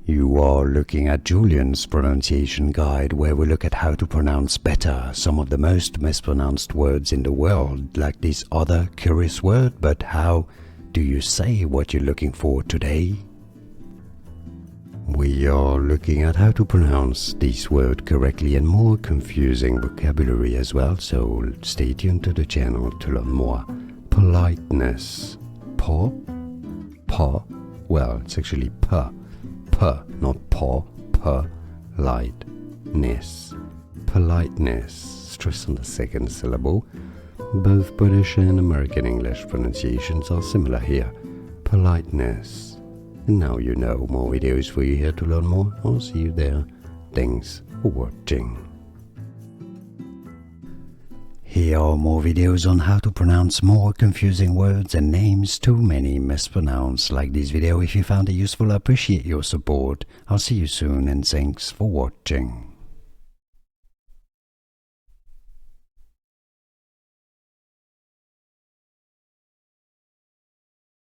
You are looking at Julian's pronunciation guide, where we look at how to pronounce better some of the most mispronounced words in the world, like this other curious word. But how do you say what you're looking for today? We are looking at how to pronounce this word correctly and more confusing vocabulary as well, so stay tuned to the channel to learn more. Politeness. Well, it's actually not politeness. Politeness, stress on the second syllable. Both British and American English pronunciations are similar here. Politeness. And now you know. More videos for you here to learn more. I'll see you there. Thanks for watching. Here are more videos on how to pronounce more confusing words and names too many mispronounced. Like this video if you found it useful. I appreciate your support. I'll see you soon and thanks for watching.